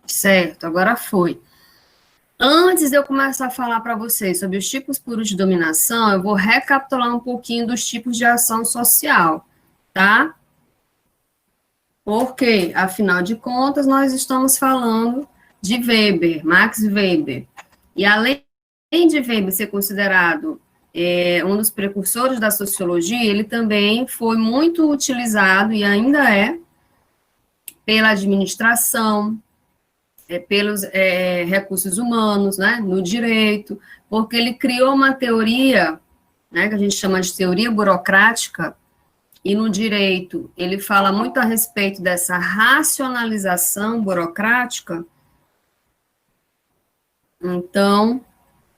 Certo, agora foi. Antes de eu começar a falar para vocês sobre os tipos puros de dominação, eu vou recapitular um pouquinho dos tipos de ação social, tá? Porque, afinal de contas, nós estamos falando de Weber, Max Weber. E além de Weber ser considerado um dos precursores da sociologia, ele também foi muito utilizado, e ainda é, pela administração, pelos recursos humanos, né, no direito, porque ele criou uma teoria, né, que a gente chama de teoria burocrática, e no direito ele fala muito a respeito dessa racionalização burocrática. Então,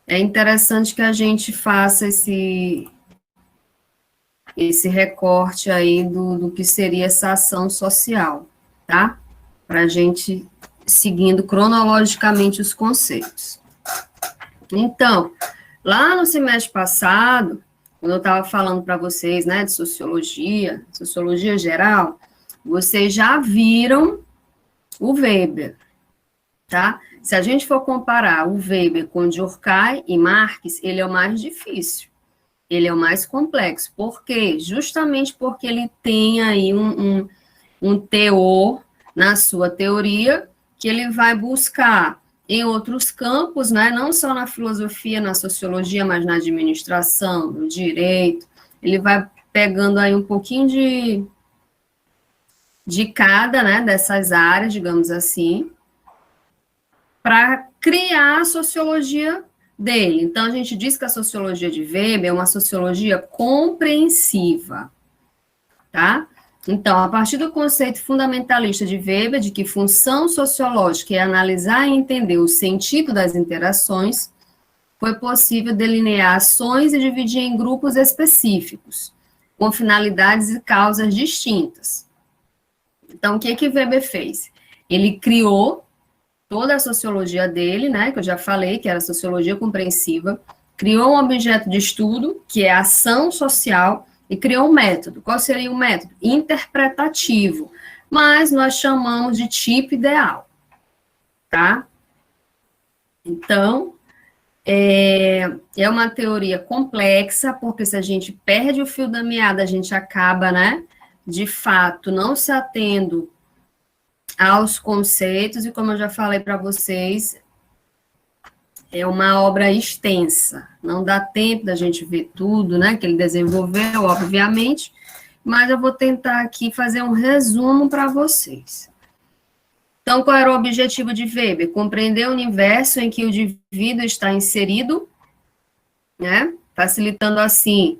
é interessante que a gente faça esse recorte aí do que seria essa ação social, tá? Para a gente seguindo cronologicamente os conceitos. Então, lá no semestre passado, quando eu estava falando para vocês, né, de sociologia geral, vocês já viram o Weber, tá? Se a gente for comparar o Weber com Durkheim e Marx, ele é o mais difícil, ele é o mais complexo. Por quê? Justamente porque ele tem aí um teor na sua teoria que ele vai buscar em outros campos, né, não só na filosofia, na sociologia, mas na administração, no direito, ele vai pegando aí um pouquinho de cada, né, dessas áreas, digamos assim, para criar a sociologia dele. Então, a gente diz que a sociologia de Weber é uma sociologia compreensiva, tá? Então, a partir do conceito fundamentalista de Weber, de que função sociológica é analisar e entender o sentido das interações, foi possível delinear ações e dividir em grupos específicos, com finalidades e causas distintas. Então, o que Weber fez? Ele criou toda a sociologia dele, né, que eu já falei, que era a sociologia compreensiva, criou um objeto de estudo, que é a ação social, e criou um método. Qual seria o método? Interpretativo, mas nós chamamos de tipo ideal, tá? Então, é uma teoria complexa, porque se a gente perde o fio da meada, a gente acaba, né, de fato, não se atendo aos conceitos, e como eu já falei para vocês, é uma obra extensa, não dá tempo da gente ver tudo, né, que ele desenvolveu, obviamente, mas eu vou tentar aqui fazer um resumo para vocês. Então, qual era o objetivo de Weber? Compreender o universo em que o indivíduo está inserido, né, facilitando assim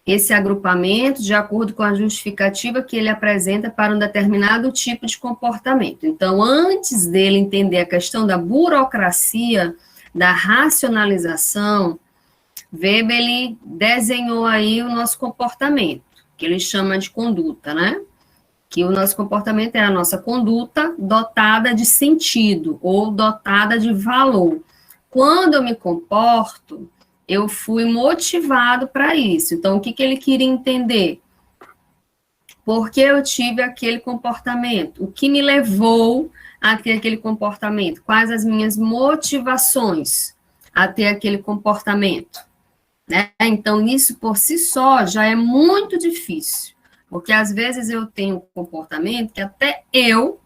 esse agrupamento de acordo com a justificativa que ele apresenta para um determinado tipo de comportamento. Então, antes dele entender a questão da burocracia, da racionalização, Weber, ele desenhou aí o nosso comportamento, que ele chama de conduta, né? Que o nosso comportamento é a nossa conduta dotada de sentido, ou dotada de valor. Quando eu me comporto, eu fui motivado para isso. Então, o que ele queria entender? Por que eu tive aquele comportamento? O que me levou a ter aquele comportamento? Quais as minhas motivações a ter aquele comportamento? Né? Então, isso por si só já é muito difícil, porque às vezes eu tenho um comportamento que até eu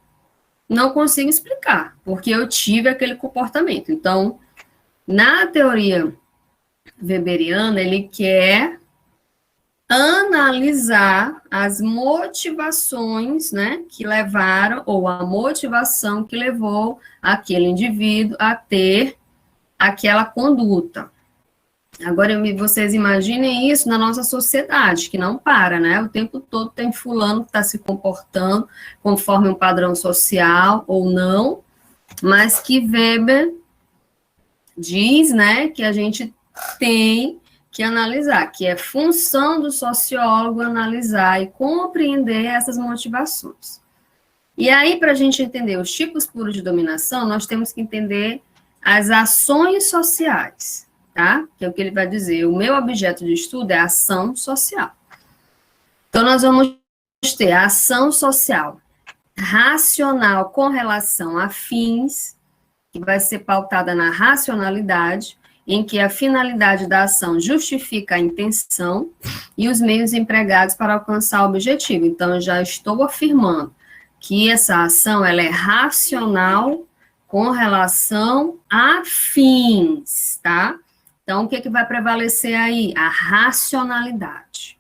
não consigo explicar, porque eu tive aquele comportamento. Então, na teoria weberiana, ele quer analisar as motivações, né, que levaram, ou a motivação que levou aquele indivíduo a ter aquela conduta. Agora, vocês imaginem isso na nossa sociedade, que não para, né? O tempo todo tem fulano que está se comportando conforme um padrão social ou não, mas que Weber diz, né, que a gente tem que analisar, que é função do sociólogo analisar e compreender essas motivações. E aí, para a gente entender os tipos puros de dominação, nós temos que entender as ações sociais, tá? Que é o que ele vai dizer. O meu objeto de estudo é a ação social. Então, nós vamos ter a ação social racional com relação a fins, que vai ser pautada na racionalidade, em que a finalidade da ação justifica a intenção e os meios empregados para alcançar o objetivo. Então, eu já estou afirmando que essa ação ela é racional com relação a fins, tá? Então, o que vai prevalecer aí? A racionalidade,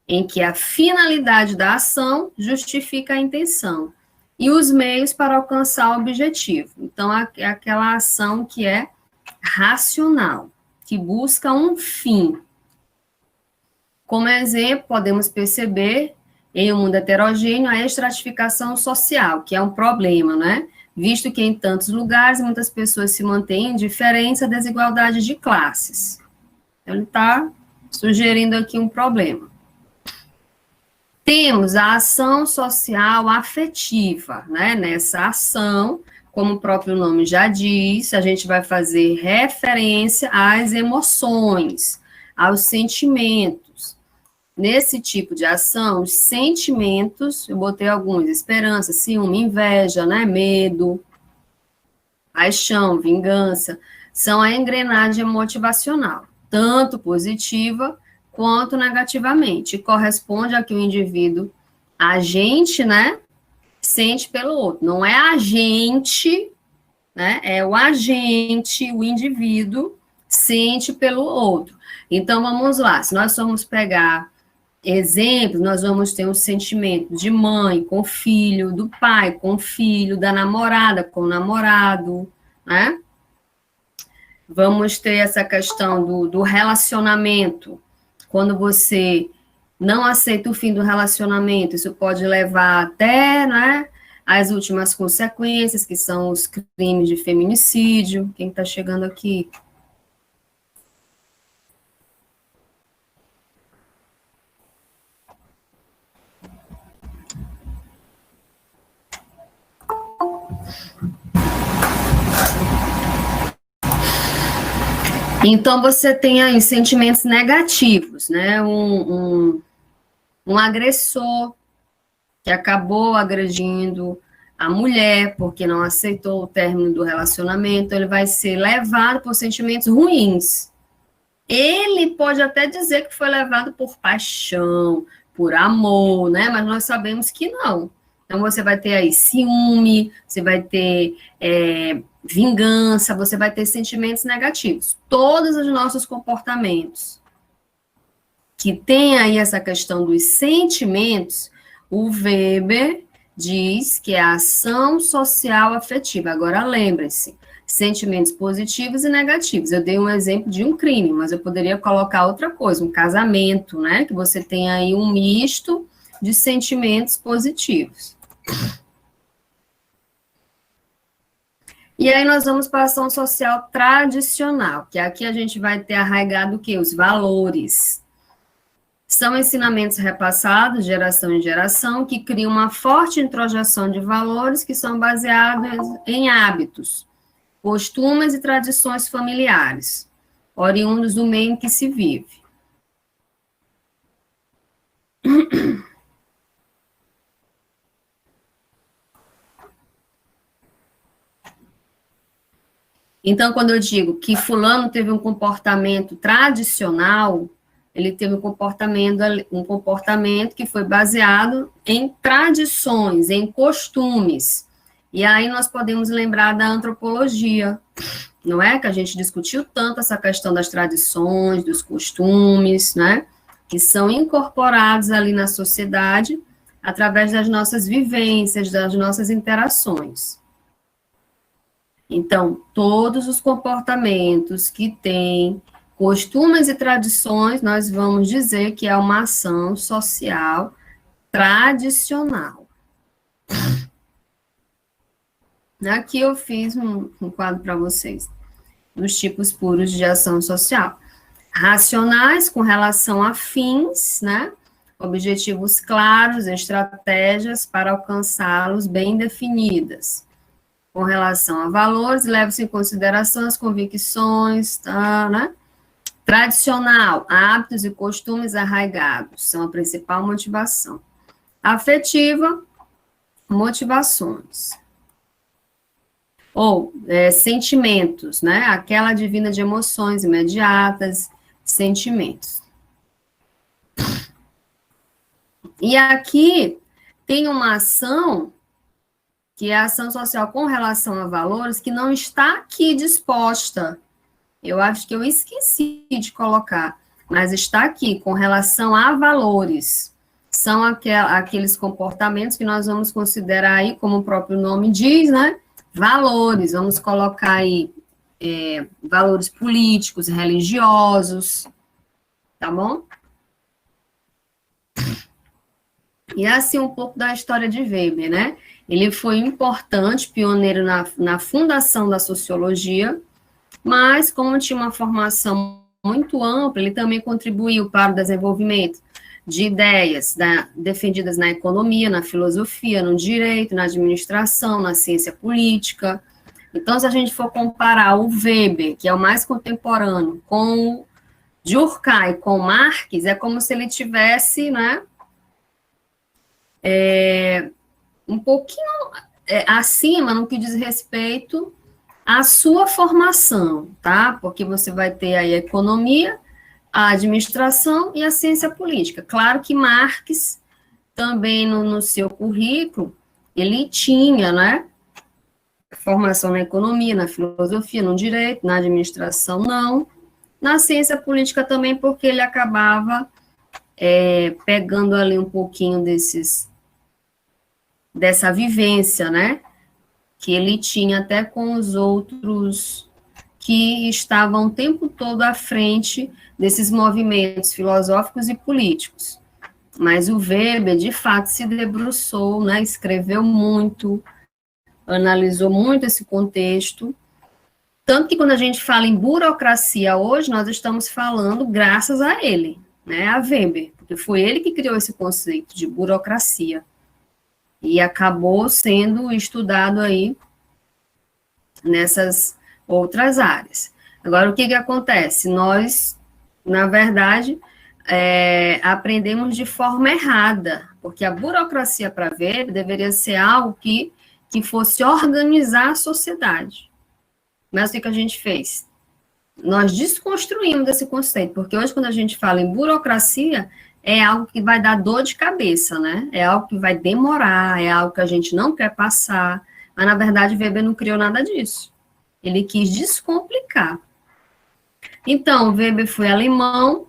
em que a finalidade da ação justifica a intenção e os meios para alcançar o objetivo. Então, é aquela ação que é racional, que busca um fim. Como exemplo, podemos perceber, em um mundo heterogêneo, a estratificação social, que é um problema, né? Visto que em tantos lugares muitas pessoas se mantêm em diferença, desigualdade de classes. Então, ele está sugerindo aqui um problema. Temos a ação social afetiva, né? Nessa ação, como o próprio nome já diz, a gente vai fazer referência às emoções, aos sentimentos. Nesse tipo de ação, os sentimentos, eu botei alguns, esperança, ciúme, inveja, né? Medo, paixão, vingança, são a engrenagem motivacional, tanto positiva quanto negativamente, e corresponde a que o indivíduo, agente, né, sente pelo outro. Não é agente, né, é o agente, o indivíduo, sente pelo outro. Então, vamos lá, se nós formos pegar exemplos, nós vamos ter um sentimento de mãe com filho, do pai com filho, da namorada com namorado, né? Vamos ter essa questão do relacionamento. Quando você não aceita o fim do relacionamento, isso pode levar até, né, as últimas consequências, que são os crimes de feminicídio. Quem está chegando aqui? Então, você tem aí sentimentos negativos, né? Um agressor que acabou agredindo a mulher porque não aceitou o término do relacionamento, ele vai ser levado por sentimentos ruins. Ele pode até dizer que foi levado por paixão, por amor, né? Mas nós sabemos que não. Então, você vai ter aí ciúme, você vai ter vingança, você vai ter sentimentos negativos. Todos os nossos comportamentos que tem aí essa questão dos sentimentos, o Weber diz que é a ação social afetiva. Agora, lembre-se, sentimentos positivos e negativos. Eu dei um exemplo de um crime, mas eu poderia colocar outra coisa, um casamento, né? Que você tem aí um misto de sentimentos positivos. E aí nós vamos para a ação social tradicional, que aqui a gente vai ter arraigado o quê? Os valores. São ensinamentos repassados, de geração em geração, que criam uma forte introjeção de valores que são baseados em hábitos, costumes e tradições familiares, oriundos do meio em que se vive. Então, quando eu digo que fulano teve um comportamento tradicional, ele teve um comportamento que foi baseado em tradições, em costumes. E aí nós podemos lembrar da antropologia, não é? Que a gente discutiu tanto essa questão das tradições, dos costumes, né? Que são incorporados ali na sociedade através das nossas vivências, das nossas interações. Então, todos os comportamentos que têm costumes e tradições, nós vamos dizer que é uma ação social tradicional. Aqui eu fiz um quadro para vocês, dos tipos puros de ação social. Racionais, com relação a fins, né? Objetivos claros, estratégias para alcançá-los bem definidas. Com relação a valores, leva-se em consideração as convicções, tá, né? Tradicional, hábitos e costumes arraigados, são a principal motivação. Afetiva, motivações. Ou sentimentos, né? Aquela divina de emoções imediatas, sentimentos. E aqui tem uma ação, que é a ação social com relação a valores, que não está aqui disposta. Eu acho que eu esqueci de colocar, mas está aqui, com relação a valores. São aqueles comportamentos que nós vamos considerar aí, como o próprio nome diz, né? Valores, vamos colocar aí valores políticos, religiosos, tá bom? E assim um pouco da história de Weber, né? Ele foi importante, pioneiro na fundação da sociologia, mas como tinha uma formação muito ampla, ele também contribuiu para o desenvolvimento de ideias defendidas na economia, na filosofia, no direito, na administração, na ciência política. Então, se a gente for comparar o Weber, que é o mais contemporâneo, com o Durkheim, com Marx, é como se ele tivesse, né, um pouquinho acima no que diz respeito à sua formação, tá? Porque você vai ter aí a economia, a administração e a ciência política. Claro que Marx, também no seu currículo, ele tinha, né, formação na economia, na filosofia, no direito, na administração, não. Na ciência política também, porque ele acabava pegando ali um pouquinho dessa vivência, né, que ele tinha até com os outros que estavam o tempo todo à frente desses movimentos filosóficos e políticos. Mas o Weber, de fato, se debruçou, né, escreveu muito, analisou muito esse contexto, tanto que quando a gente fala em burocracia hoje, nós estamos falando graças a ele, né, a Weber, porque foi ele que criou esse conceito de burocracia, e acabou sendo estudado aí nessas outras áreas. Agora, o que acontece? Nós, na verdade, aprendemos de forma errada, porque a burocracia para Weber deveria ser algo que fosse organizar a sociedade. Mas o que a gente fez? Nós desconstruímos esse conceito, porque hoje, quando a gente fala em burocracia, é algo que vai dar dor de cabeça, né? É algo que vai demorar, é algo que a gente não quer passar, mas, na verdade, Weber não criou nada disso. Ele quis descomplicar. Então, Weber foi alemão,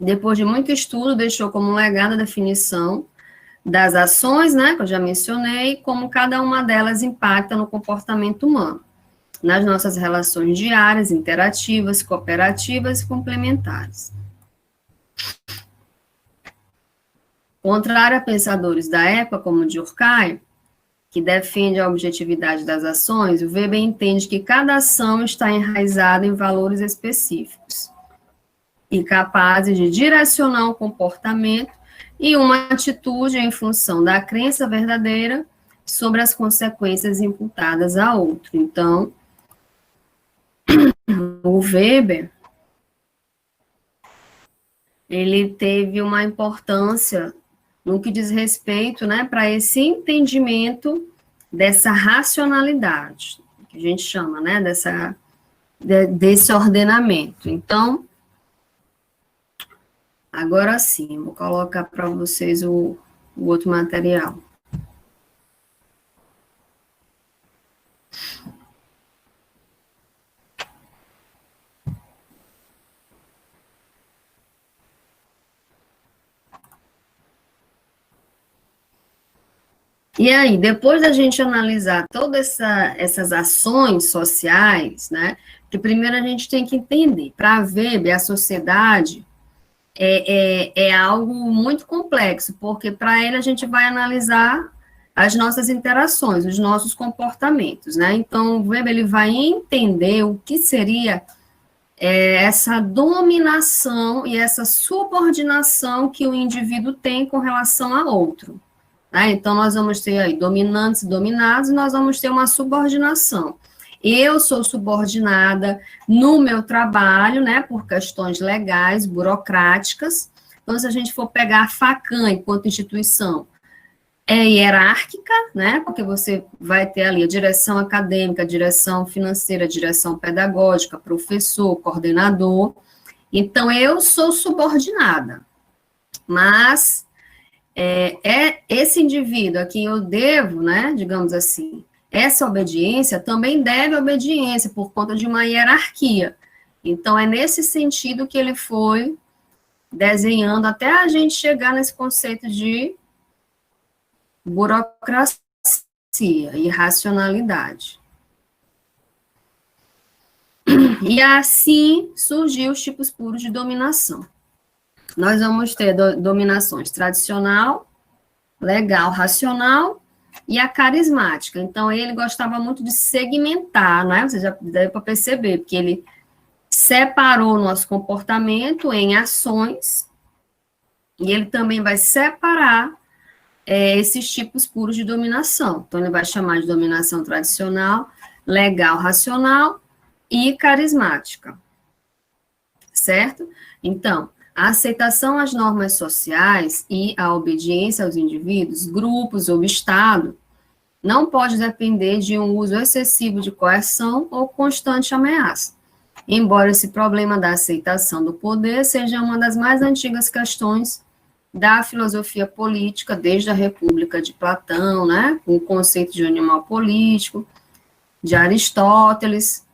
depois de muito estudo, deixou como legado a definição das ações, né, que eu já mencionei, como cada uma delas impacta no comportamento humano, nas nossas relações diárias, interativas, cooperativas e complementares. Contrário a pensadores da época, como Durkheim, que defende a objetividade das ações, o Weber entende que cada ação está enraizada em valores específicos e capazes de direcionar o comportamento e uma atitude em função da crença verdadeira sobre as consequências imputadas a outro. Então, o Weber, ele teve uma importância no que diz respeito, né, para esse entendimento dessa racionalidade, que a gente chama, né, desse ordenamento. Então, agora sim, vou colocar para vocês o outro material. E aí, depois da gente analisar todas essas ações sociais, né, que primeiro a gente tem que entender, para Weber, a sociedade é algo muito complexo, porque para ele a gente vai analisar as nossas interações, os nossos comportamentos, né, então Weber ele vai entender o que seria essa dominação e essa subordinação que o indivíduo tem com relação a outro. Então, nós vamos ter aí dominantes e dominados, e nós vamos ter uma subordinação. Eu sou subordinada no meu trabalho, né, por questões legais, burocráticas. Então, se a gente for pegar a Facam enquanto instituição, é hierárquica, né? Porque você vai ter ali a direção acadêmica, a direção financeira, a direção pedagógica, professor, coordenador. Então, eu sou subordinada, mas esse indivíduo a quem eu devo, né, digamos assim, essa obediência também deve obediência por conta de uma hierarquia. Então, é nesse sentido que ele foi desenhando até a gente chegar nesse conceito de burocracia e racionalidade. E assim surgiu os tipos puros de dominação. Nós vamos ter dominações tradicional, legal, racional e a carismática. Então, ele gostava muito de segmentar, né? Você já deve para perceber, porque ele separou o nosso comportamento em ações e ele também vai separar esses tipos puros de dominação. Então, ele vai chamar de dominação tradicional, legal, racional e carismática, certo? Então, a aceitação às normas sociais e a obediência aos indivíduos, grupos ou Estado não pode depender de um uso excessivo de coerção ou constante ameaça. Embora esse problema da aceitação do poder seja uma das mais antigas questões da filosofia política, desde a República de Platão, né, o conceito de animal político, de Aristóteles.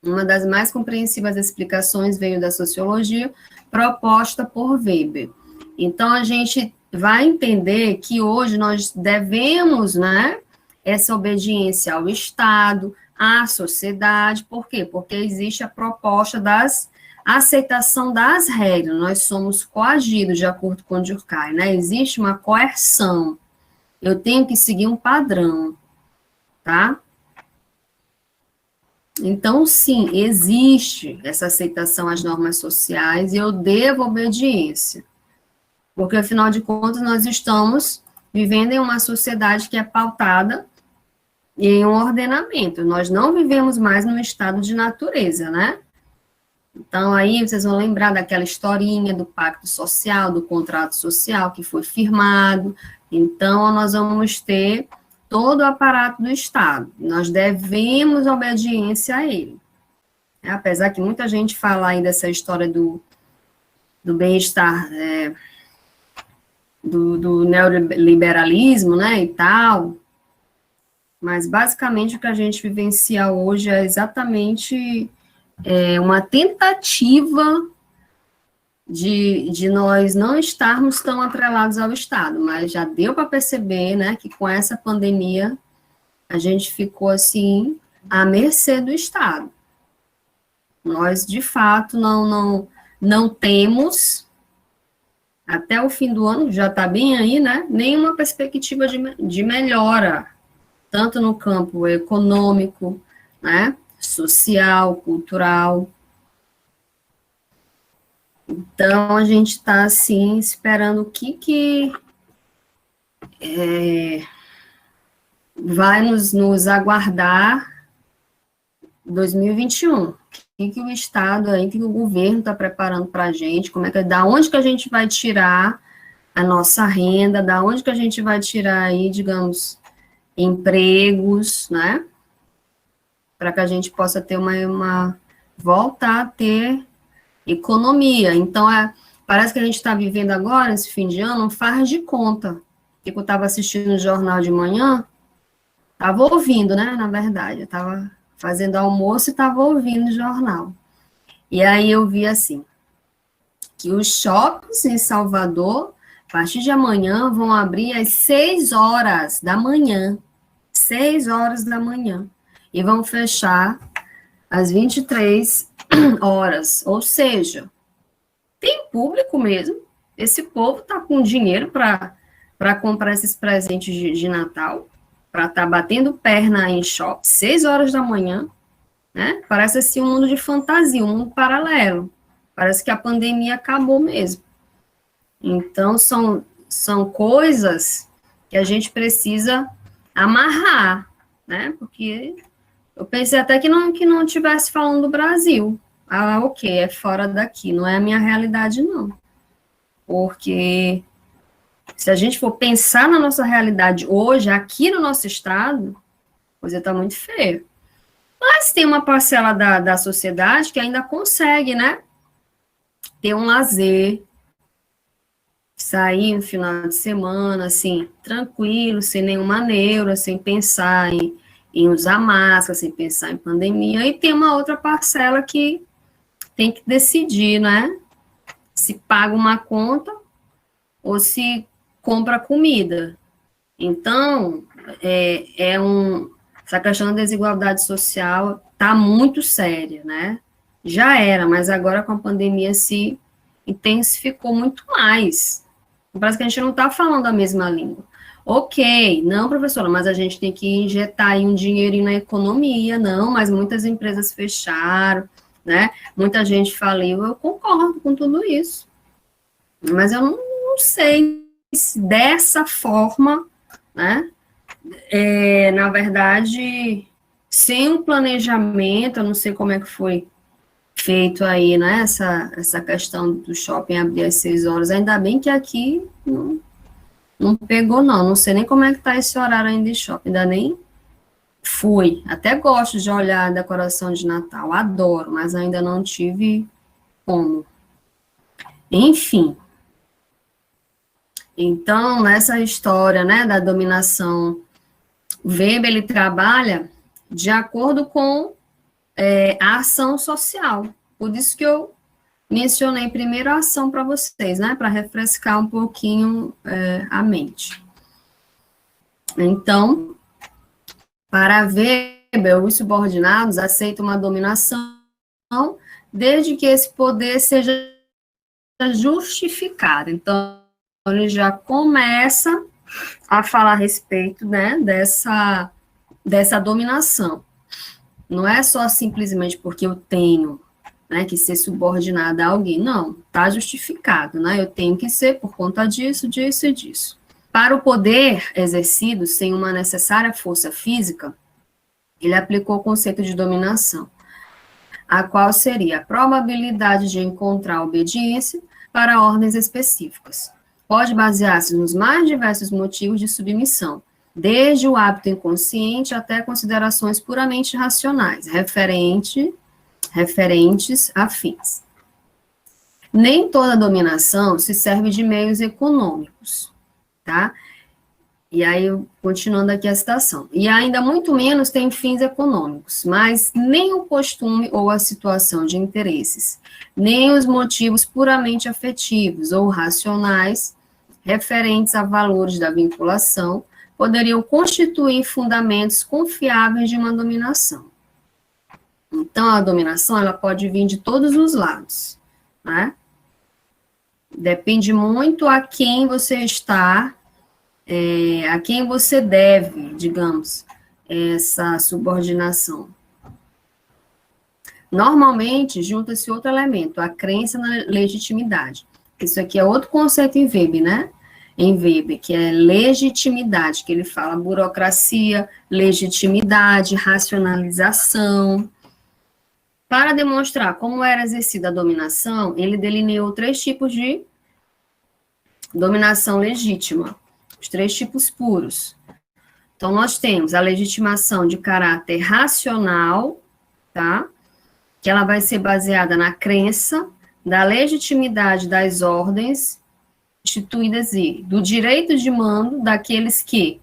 Uma das mais compreensivas explicações veio da sociologia, proposta por Weber. Então, a gente vai entender que hoje nós devemos, né, essa obediência ao Estado, à sociedade. Por quê? Porque existe a proposta a aceitação das regras. Nós somos coagidos, de acordo com Durkheim, né? Existe uma coerção. Eu tenho que seguir um padrão, tá? Então, sim, existe essa aceitação às normas sociais e eu devo obediência. Porque, afinal de contas, nós estamos vivendo em uma sociedade que é pautada em um ordenamento. Nós não vivemos mais num estado de natureza, né? Então, aí vocês vão lembrar daquela historinha do pacto social, do contrato social que foi firmado. Então, nós vamos ter todo o aparato do Estado. Nós devemos obediência a ele. Apesar que muita gente fala aí dessa história do bem-estar, do neoliberalismo, né, e tal, mas basicamente o que a gente vivencia hoje é exatamente uma tentativa de nós não estarmos tão atrelados ao Estado, mas já deu para perceber, né, que com essa pandemia a gente ficou, assim, à mercê do Estado. Nós, de fato, não temos, até o fim do ano, já está bem aí, né, nenhuma perspectiva de melhora, tanto no campo econômico, né, social, cultural. Então, a gente está, assim, esperando o que vai nos aguardar 2021. O que o Estado, aí, que o governo está preparando para a gente, da onde que a gente vai tirar a nossa renda, da onde que a gente vai tirar aí, digamos, empregos, né? Para que a gente possa ter voltar a ter economia. Então, parece que a gente está vivendo agora, esse fim de ano, um faz de conta. Eu estava assistindo o jornal de manhã, estava ouvindo, né, na verdade, eu estava fazendo almoço e estava ouvindo o jornal. E aí eu vi assim, que os shoppings em Salvador, a partir de amanhã, vão abrir às 6 horas da manhã. 6 horas da manhã. E vão fechar às 23 horas. Ou seja, tem público mesmo. Esse povo está com dinheiro para comprar esses presentes de Natal, para estar batendo perna em shopping, 6 horas da manhã, né? Parece assim um mundo de fantasia, um mundo paralelo. Parece que a pandemia acabou mesmo. Então, são coisas que a gente precisa amarrar, né? Porque eu pensei até que não estivesse falando do Brasil. Ah, ok, é fora daqui, não é a minha realidade, não. Porque Se a gente for pensar na nossa realidade hoje, aqui no nosso estado, a coisa está muito feia. Mas tem uma parcela da sociedade que ainda consegue, né? Ter um lazer, sair no final de semana, assim, tranquilo, sem nenhuma neura, sem pensar em usar máscara, sem pensar em pandemia. E tem uma outra parcela que tem que decidir, né? Se paga uma conta ou se compra comida. Então, essa questão da desigualdade social está muito séria, né? Já era, mas agora com a pandemia se intensificou muito mais. Parece que a gente não está falando a mesma língua. Ok, não, professora, mas a gente tem que injetar aí um dinheirinho na economia, não, mas muitas empresas fecharam, né? Muita gente faliu, eu concordo com tudo isso. Mas eu não sei se dessa forma, né? Na verdade, sem um planejamento, eu não sei como é que foi feito aí, né, essa questão do shopping abrir às 6 horas, ainda bem que aqui não pegou, não sei nem como é que tá esse horário ainda de shopping, ainda nem fui, até gosto de olhar a decoração de Natal, adoro, mas ainda não tive como. Enfim, então, nessa história, né, da dominação, o Weber, ele trabalha de acordo com a ação social. Por isso que eu mencionei primeiro a ação para vocês, né? Para refrescar um pouquinho a mente. Então, para Weber, os subordinados aceitam uma dominação desde que esse poder seja justificado. Então, ele já começa a falar a respeito, né, dessa dominação. Não é só simplesmente porque eu tenho, né, que ser subordinada a alguém. Não, está justificado, né? Eu tenho que ser por conta disso, disso e disso. Para o poder exercido sem uma necessária força física, ele aplicou o conceito de dominação, a qual seria a probabilidade de encontrar obediência para ordens específicas. Pode basear-se nos mais diversos motivos de submissão, desde o hábito inconsciente até considerações puramente racionais, referentes a fins. Nem toda dominação se serve de meios econômicos, tá? E aí, continuando aqui a citação. E ainda muito menos tem fins econômicos, mas nem o costume ou a situação de interesses, nem os motivos puramente afetivos ou racionais, referentes a valores da vinculação, poderiam constituir fundamentos confiáveis de uma dominação. Então, a dominação, ela pode vir de todos os lados, né? Depende muito a quem você está, a quem você deve, digamos, essa subordinação. Normalmente, junta-se outro elemento, a crença na legitimidade. Isso aqui é outro conceito em Weber, né? Em Weber, que é legitimidade, que ele fala burocracia, legitimidade, racionalização. Para demonstrar como era exercida a dominação, ele delineou 3 tipos de dominação legítima, os 3 tipos puros. Então, nós temos a legitimação de caráter racional, tá? Que ela vai ser baseada na crença da legitimidade das ordens instituídas e do direito de mando daqueles que,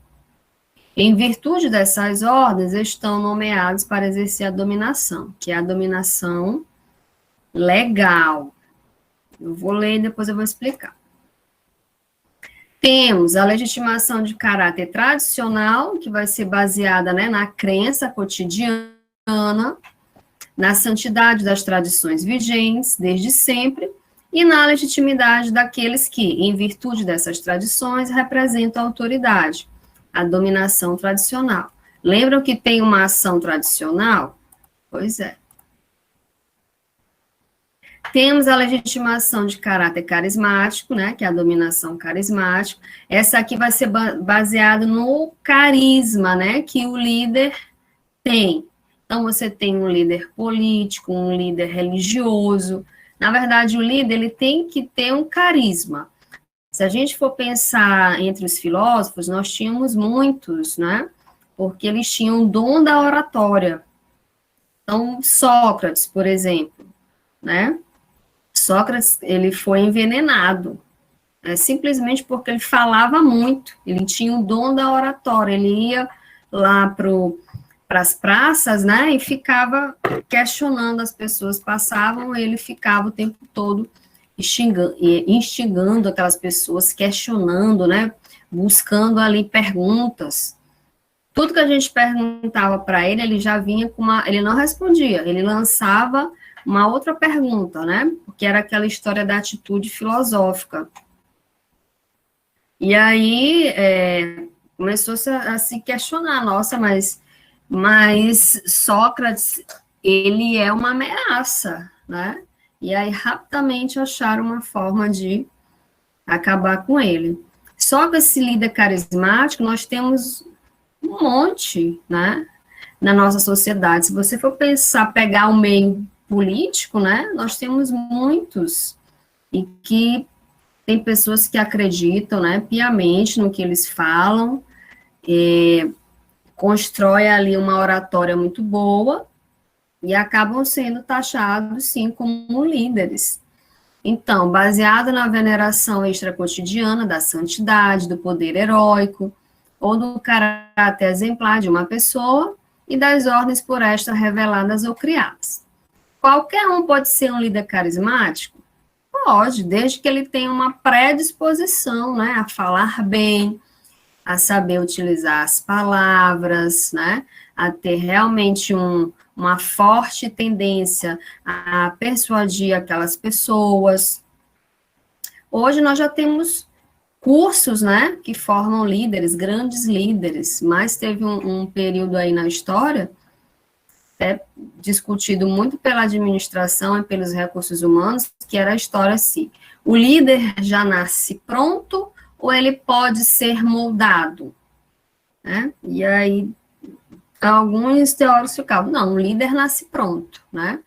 em virtude dessas ordens, estão nomeados para exercer a dominação, que é a dominação legal. Eu vou ler e depois eu vou explicar. Temos a legitimação de caráter tradicional, que vai ser baseada, né, na crença cotidiana, na santidade das tradições vigentes, desde sempre, e na legitimidade daqueles que, em virtude dessas tradições, representam a autoridade, a dominação tradicional. Lembram que tem uma ação tradicional? Pois é. Temos a legitimação de caráter carismático, né, que é a dominação carismática. Essa aqui vai ser baseada no carisma, né, que o líder tem. Então, você tem um líder político, um líder religioso. Na verdade, o líder, ele tem que ter um carisma. Se a gente for pensar entre os filósofos, nós tínhamos muitos, né? Porque eles tinham o dom da oratória. Então, Sócrates, por exemplo, né? Sócrates, ele foi envenenado, simplesmente porque ele falava muito, ele tinha o dom da oratória, ele ia lá para as praças, né, e ficava questionando as pessoas, passavam, ele ficava o tempo todo instigando aquelas pessoas, questionando, né, buscando ali perguntas. Tudo que a gente perguntava para ele, ele já vinha com ele não respondia, ele lançava uma outra pergunta, né, porque era aquela história da atitude filosófica. E aí, começou a se questionar, nossa, mas Sócrates, ele é uma ameaça, né? E aí, rapidamente, acharam uma forma de acabar com ele. Só que esse líder carismático, nós temos um monte, né? Na nossa sociedade. Se você for pensar, pegar o meio político, né? Nós temos muitos, e que tem pessoas que acreditam, né, piamente no que eles falam, constrói ali uma oratória muito boa e acabam sendo taxados, sim, como líderes. Então, baseado na veneração extracotidiana da santidade, do poder heróico, ou do caráter exemplar de uma pessoa e das ordens por esta reveladas ou criadas. Qualquer um pode ser um líder carismático? Pode, desde que ele tenha uma predisposição, né, a falar bem, a saber utilizar as palavras, né, a ter realmente uma forte tendência a persuadir aquelas pessoas. Hoje nós já temos cursos, né, que formam líderes, grandes líderes, mas teve um período aí na história, discutido muito pela administração e pelos recursos humanos, que era a história assim, o líder já nasce pronto ou ele pode ser moldado? Né? E aí, alguns teóricos ficavam, não, o líder nasce pronto, né?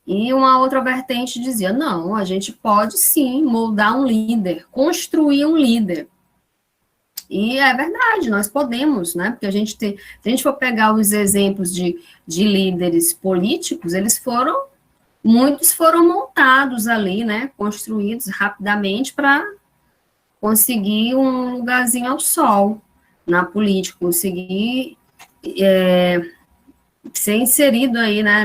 E uma outra vertente dizia, não, a gente pode sim moldar um líder, construir um líder. E é verdade, nós podemos, né? Porque se a gente for pegar os exemplos de líderes políticos, muitos foram montados ali, né? Construídos rapidamente para conseguir um lugarzinho ao sol na política, conseguir ser inserido aí, né?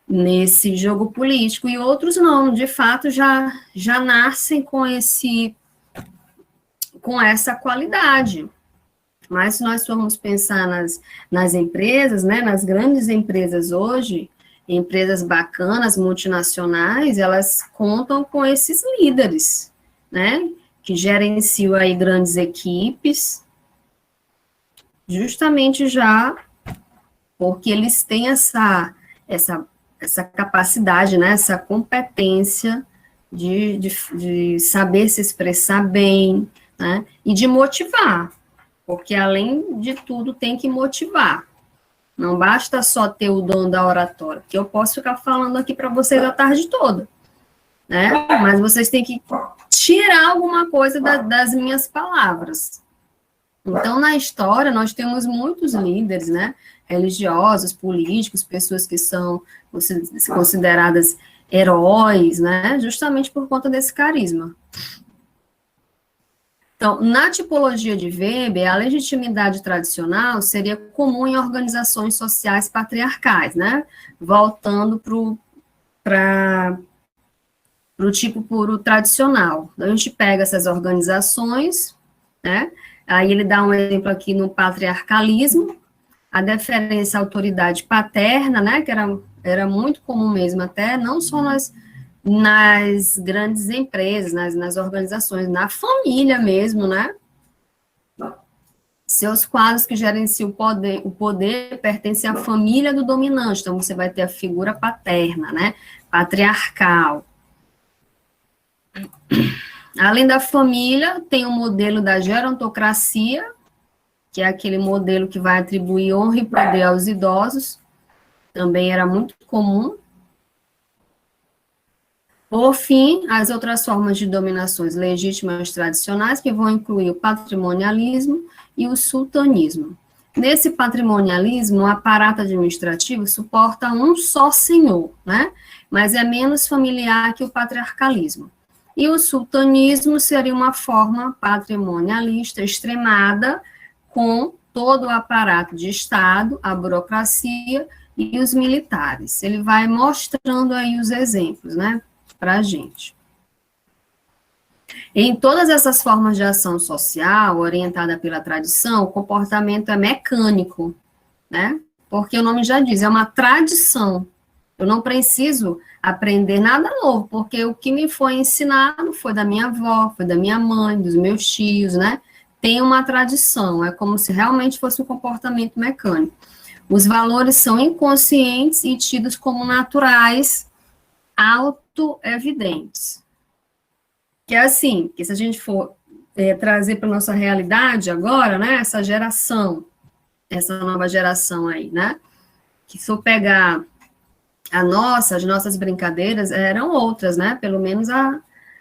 Nesse jogo político. E outros não, de fato, já nascem com essa qualidade. Mas se nós formos pensar nas empresas, né, nas grandes empresas hoje, empresas bacanas, multinacionais, elas contam com esses líderes, né, que gerenciam aí grandes equipes, justamente já porque eles têm essa capacidade, né, essa competência de saber se expressar bem, né, e de motivar, porque além de tudo tem que motivar. Não basta só ter o dom da oratória, que eu posso ficar falando aqui para vocês a tarde toda, né? Mas vocês têm que tirar alguma coisa das minhas palavras. Então, na história, nós temos muitos líderes, né? Religiosos, políticos, pessoas que são consideradas heróis, né? Justamente por conta desse carisma. Então, na tipologia de Weber, a legitimidade tradicional seria comum em organizações sociais patriarcais, né? Voltando para o tipo puro tradicional. Então, a gente pega essas organizações, né? Aí ele dá um exemplo aqui no patriarcalismo, a deferência à autoridade paterna, né? Que era muito comum mesmo até, não só nas grandes empresas, nas organizações, na família mesmo, né? Seus quadros que gerenciam o poder pertencem à família do dominante, então você vai ter a figura paterna, né? Patriarcal. Além da família, tem o modelo da gerontocracia, que é aquele modelo que vai atribuir honra e poder aos idosos, também era muito comum. Por fim, as outras formas de dominações legítimas tradicionais, que vão incluir o patrimonialismo e o sultanismo. Nesse patrimonialismo, o aparato administrativo suporta um só senhor, né? Mas é menos familiar que o patriarcalismo. E o sultanismo seria uma forma patrimonialista extremada, com todo o aparato de Estado, a burocracia e os militares. Ele vai mostrando aí os exemplos, né, para a gente. Em todas essas formas de ação social, orientada pela tradição, o comportamento é mecânico, né? Porque o nome já diz, é uma tradição. Eu não preciso aprender nada novo, porque o que me foi ensinado foi da minha avó, foi da minha mãe, dos meus tios, né? Tem uma tradição, é como se realmente fosse um comportamento mecânico. Os valores são inconscientes e tidos como naturais, autoevidentes. Que é assim, que se a gente for trazer para nossa realidade agora, né, essa geração, essa nova geração aí, né, que se eu pegar as nossas brincadeiras eram outras, né, pelo menos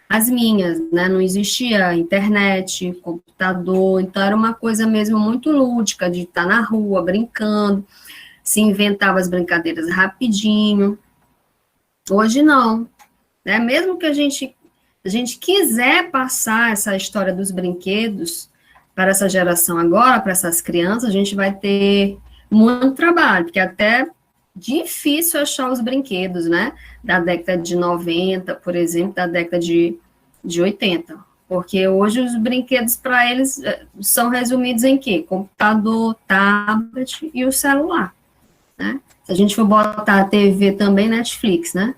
as minhas, né, não existia internet, computador, então era uma coisa mesmo muito lúdica, de estar na rua, brincando, se inventava as brincadeiras rapidinho. Hoje não, né, mesmo que a gente quiser passar essa história dos brinquedos para essa geração agora, para essas crianças, a gente vai ter muito trabalho, porque é até difícil achar os brinquedos, né? Da década de 90, por exemplo, da década de 80. Porque hoje os brinquedos para eles são resumidos em quê? Computador, tablet e o celular, né? Se a gente for botar a TV também, Netflix, né?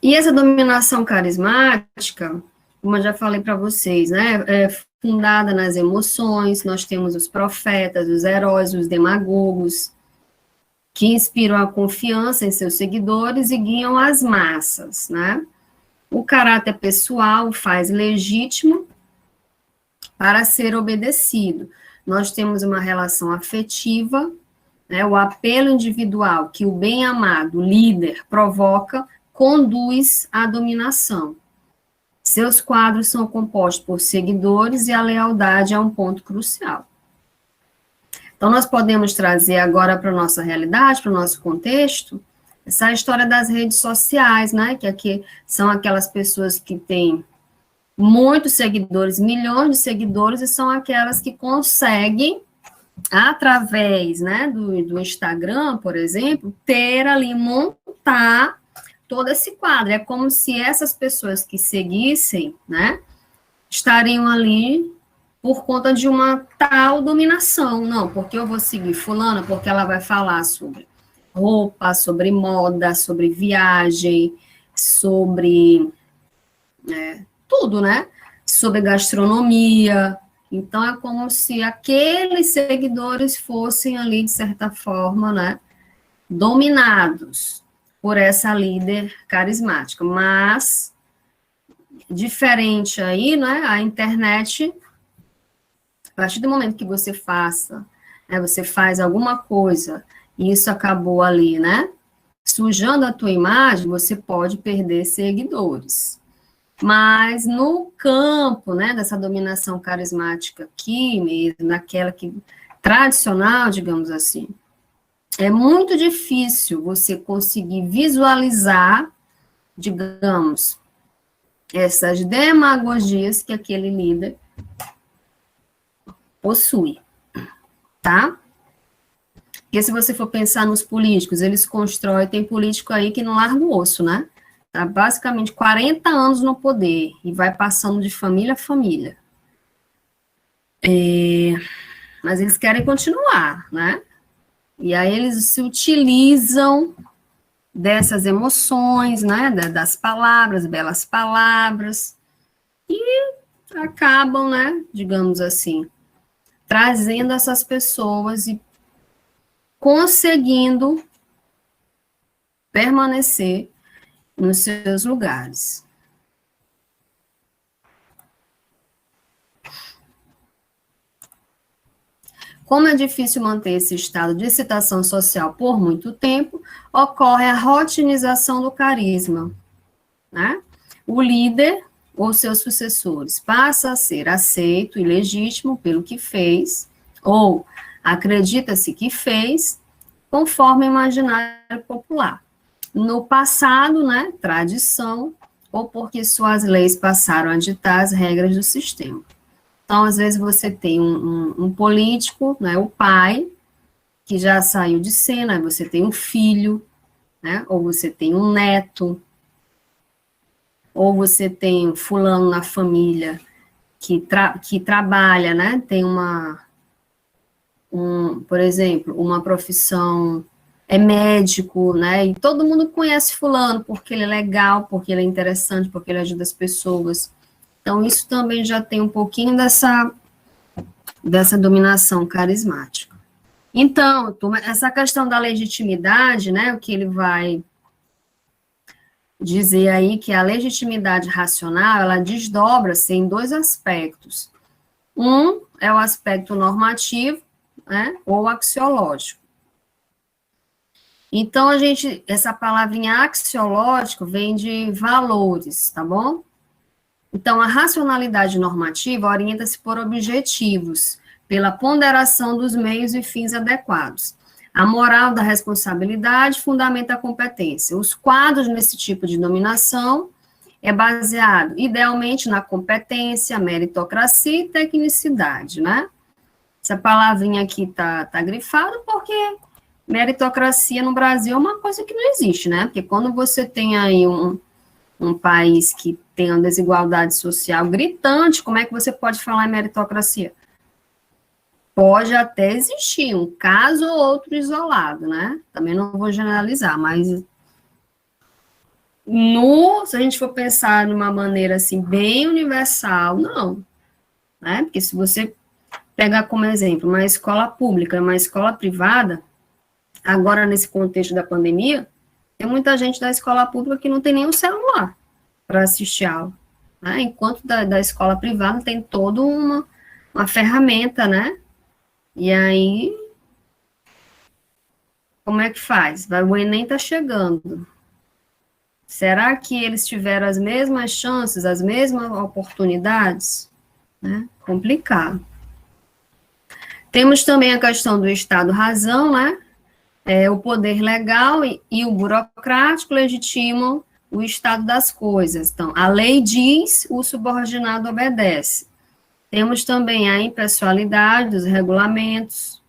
E essa dominação carismática, como eu já falei para vocês, né, é fundada nas emoções, nós temos os profetas, os heróis, os demagogos, que inspiram a confiança em seus seguidores e guiam as massas, né? O caráter pessoal faz legítimo para ser obedecido. Nós temos uma relação afetiva, né, o apelo individual que o bem-amado líder provoca conduz à dominação. Seus quadros são compostos por seguidores e a lealdade é um ponto crucial. Então, nós podemos trazer agora para a nossa realidade, para o nosso contexto, essa história das redes sociais, né? Que aqui são aquelas pessoas que têm muitos seguidores, milhões de seguidores, e são aquelas que conseguem, através, né, do Instagram, por exemplo, ter ali, montar todo esse quadro. É como se essas pessoas que seguissem, né, estariam ali por conta de uma tal dominação. Não, porque eu vou seguir fulana, porque ela vai falar sobre roupa, sobre moda, sobre viagem, sobre tudo, né? Sobre gastronomia. Então, é como se aqueles seguidores fossem ali, de certa forma, né, dominados por essa líder carismática. Mas, diferente aí, né, a internet, a partir do momento que você faça, né, você faz alguma coisa, e isso acabou ali, né, sujando a tua imagem, você pode perder seguidores. Mas no campo, né, dessa dominação carismática aqui mesmo, naquela que tradicional, digamos assim, é muito difícil você conseguir visualizar, digamos, essas demagogias que aquele líder possui, tá? Porque se você for pensar nos políticos, eles constroem, tem político aí que não larga o osso, né? Tá basicamente 40 anos no poder e vai passando de família a família. Mas eles querem continuar, né? E aí eles se utilizam dessas emoções, né? Das palavras, belas palavras, e acabam, né? Digamos assim, trazendo essas pessoas e conseguindo permanecer nos seus lugares. Como é difícil manter esse estado de excitação social por muito tempo, ocorre a rotinização do carisma, né? O líder ou seus sucessores passa a ser aceito e legítimo pelo que fez, ou acredita-se que fez, conforme o imaginário popular. No passado, né, tradição, ou porque suas leis passaram a ditar as regras do sistema. Então, às vezes, você tem um político, né, o pai, que já saiu de cena, você tem um filho, né, ou você tem um neto, ou você tem fulano na família que trabalha, né, tem por exemplo, uma profissão, é médico, né, e todo mundo conhece fulano porque ele é legal, porque ele é interessante, porque ele ajuda as pessoas. Então, isso também já tem um pouquinho dessa dominação carismática. Então, essa questão da legitimidade, né, o que ele vai dizer aí que a legitimidade racional, ela desdobra-se em dois aspectos. Um é o aspecto normativo, né, ou axiológico. Então, essa palavrinha axiológico vem de valores, tá bom? Então, a racionalidade normativa orienta-se por objetivos, pela ponderação dos meios e fins adequados. A moral da responsabilidade fundamenta a competência. Os quadros nesse tipo de dominação é baseado, idealmente, na competência, meritocracia e tecnicidade, né? Essa palavrinha aqui tá grifada porque meritocracia no Brasil é uma coisa que não existe, né? Porque quando você tem aí um país que tem uma desigualdade social gritante, como é que você pode falar em meritocracia? Pode até existir um caso ou outro isolado, né? Também não vou generalizar, mas se a gente for pensar de uma maneira assim, bem universal, não. Né? Porque se você pegar como exemplo uma escola pública e uma escola privada, agora nesse contexto da pandemia, tem muita gente da escola pública que não tem nem um celular para assistir aula, né? Enquanto da escola privada tem toda uma ferramenta, né? E aí, como é que faz? O Enem está chegando. Será que eles tiveram as mesmas chances, as mesmas oportunidades? Né? Complicado. Temos também a questão do Estado-razão, né? O poder legal e o burocrático legitimam o estado das coisas. Então, a lei diz, o subordinado obedece. Temos também a impessoalidade dos regulamentos,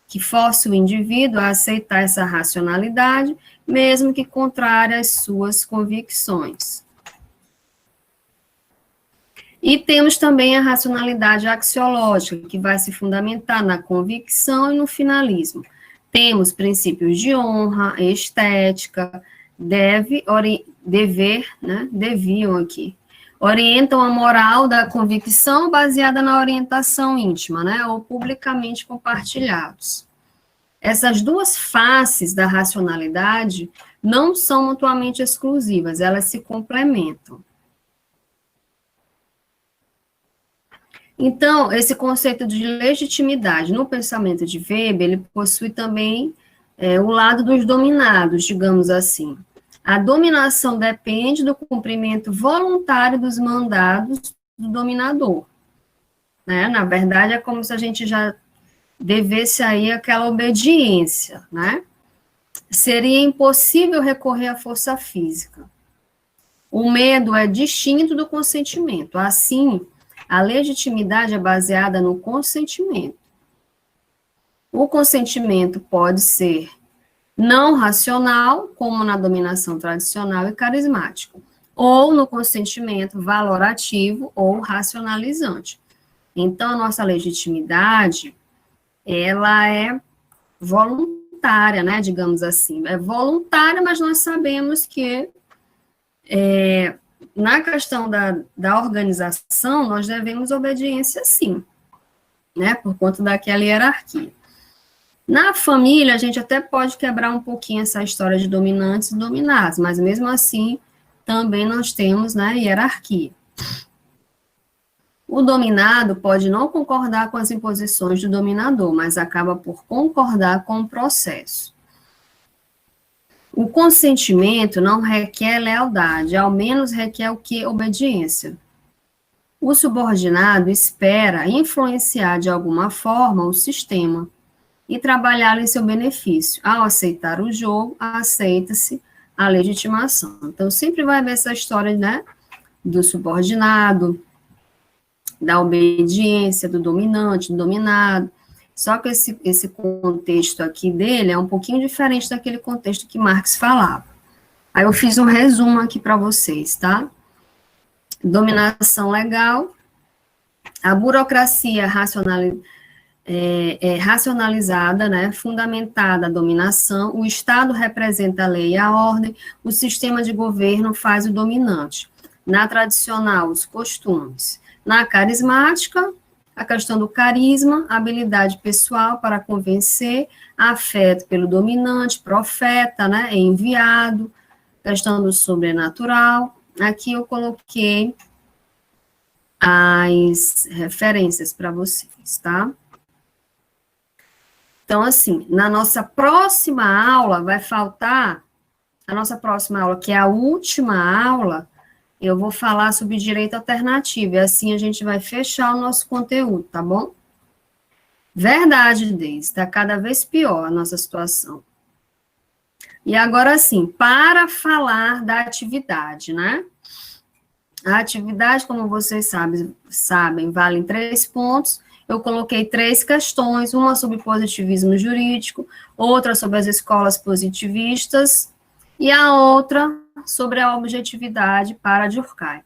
que força o indivíduo a aceitar essa racionalidade, mesmo que contrária às suas convicções. E temos também a racionalidade axiológica, que vai se fundamentar na convicção e no finalismo. Temos princípios de honra, estética, dever, né, deviam aqui, orientam a moral da convicção baseada na orientação íntima, né, ou publicamente compartilhados. Essas duas faces da racionalidade não são mutuamente exclusivas, elas se complementam. Então, esse conceito de legitimidade no pensamento de Weber, ele possui também o lado dos dominados, digamos assim. A dominação depende do cumprimento voluntário dos mandados do dominador. Né? Na verdade, é como se a gente já devesse aí aquela obediência, né? Seria impossível recorrer à força física. O medo é distinto do consentimento. Assim, a legitimidade é baseada no consentimento. O consentimento pode ser não racional, como na dominação tradicional e carismática, ou no consentimento valorativo ou racionalizante. Então, a nossa legitimidade, ela é voluntária, né, digamos assim. É voluntária, mas nós sabemos que na questão da organização, nós devemos obediência sim, né, por conta daquela hierarquia. Na família, a gente até pode quebrar um pouquinho essa história de dominantes e dominados, mas mesmo assim, também nós temos, né, hierarquia. O dominado pode não concordar com as imposições do dominador, mas acaba por concordar com o processo. O consentimento não requer lealdade, ao menos requer o que? Obediência. O subordinado espera influenciar de alguma forma o sistema e trabalhar em seu benefício. Ao aceitar o jogo, aceita-se a legitimação. Então, sempre vai haver essa história, né, do subordinado, da obediência, do dominante, do dominado. Só que esse contexto aqui dele é um pouquinho diferente daquele contexto que Marx falava. Aí eu fiz um resumo aqui para vocês, tá? Dominação legal, a burocracia racionalizada, né, fundamentada a dominação, o Estado representa a lei e a ordem, o sistema de governo faz o dominante. Na tradicional, os costumes. Na carismática, a questão do carisma, habilidade pessoal para convencer, afeto pelo dominante, profeta, né, enviado, questão do sobrenatural. Aqui eu coloquei as referências para vocês, tá? Então, assim, na nossa próxima aula, vai faltar, a nossa próxima aula, que é a última aula, eu vou falar sobre direito alternativo, e assim a gente vai fechar o nosso conteúdo, tá bom? Verdade, Deise, está cada vez pior a nossa situação. E agora, sim, para falar da atividade, né? A atividade, como vocês sabem, vale em 3 pontos. Eu coloquei 3 questões, uma sobre positivismo jurídico, outra sobre as escolas positivistas, e a outra sobre a objetividade para Durkheim.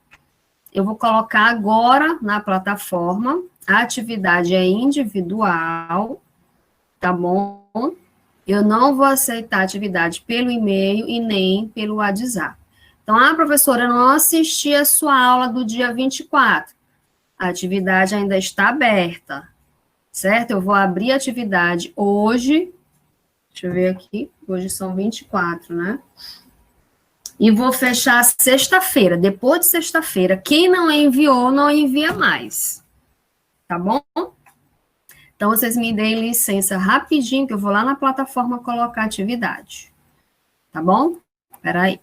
Eu vou colocar agora na plataforma, a atividade é individual, tá bom? Eu não vou aceitar atividade pelo e-mail e nem pelo WhatsApp. Então, professora, eu não assisti a sua aula do dia 24. A atividade ainda está aberta, certo? Eu vou abrir a atividade hoje, deixa eu ver aqui, hoje são 24, né? E vou fechar sexta-feira. Depois de sexta-feira, quem não enviou, não envia mais. Tá bom? Então, vocês me deem licença rapidinho, que eu vou lá na plataforma colocar a atividade. Tá bom? Espera aí.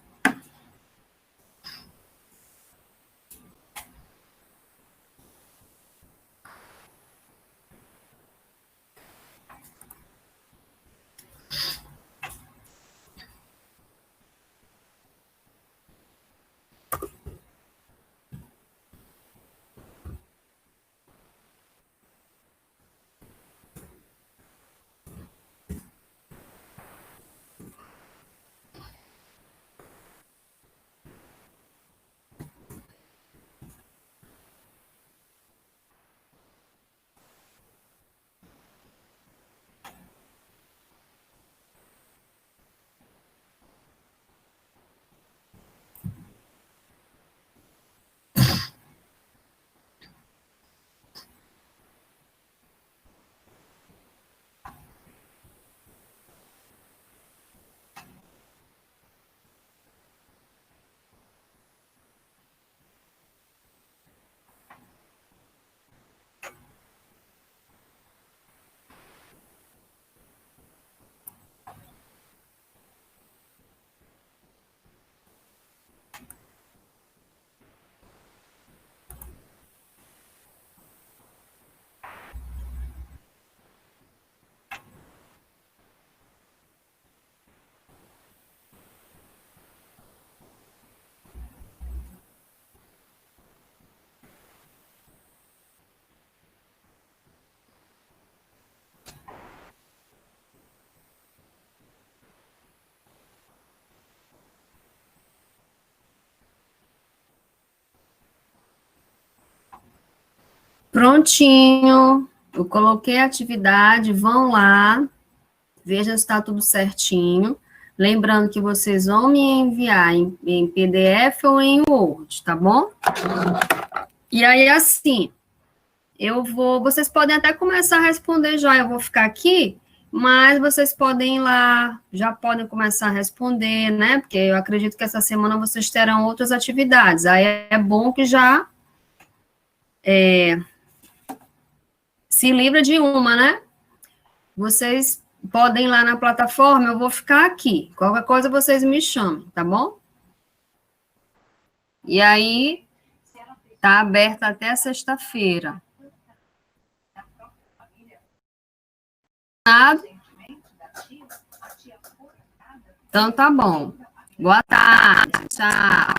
Prontinho. Eu coloquei a atividade, vão lá, veja se está tudo certinho. Lembrando que vocês vão me enviar em PDF ou em Word, tá bom? E aí, assim, vocês podem até começar a responder já, eu vou ficar aqui, mas vocês podem ir lá, já podem começar a responder, né? Porque eu acredito que essa semana vocês terão outras atividades. Aí é bom que já se livra de uma, né? Vocês podem ir lá na plataforma, eu vou ficar aqui. Qualquer coisa vocês me chamem, tá bom? E aí, tá aberta até sexta-feira. Então tá bom. Boa tarde. Tchau.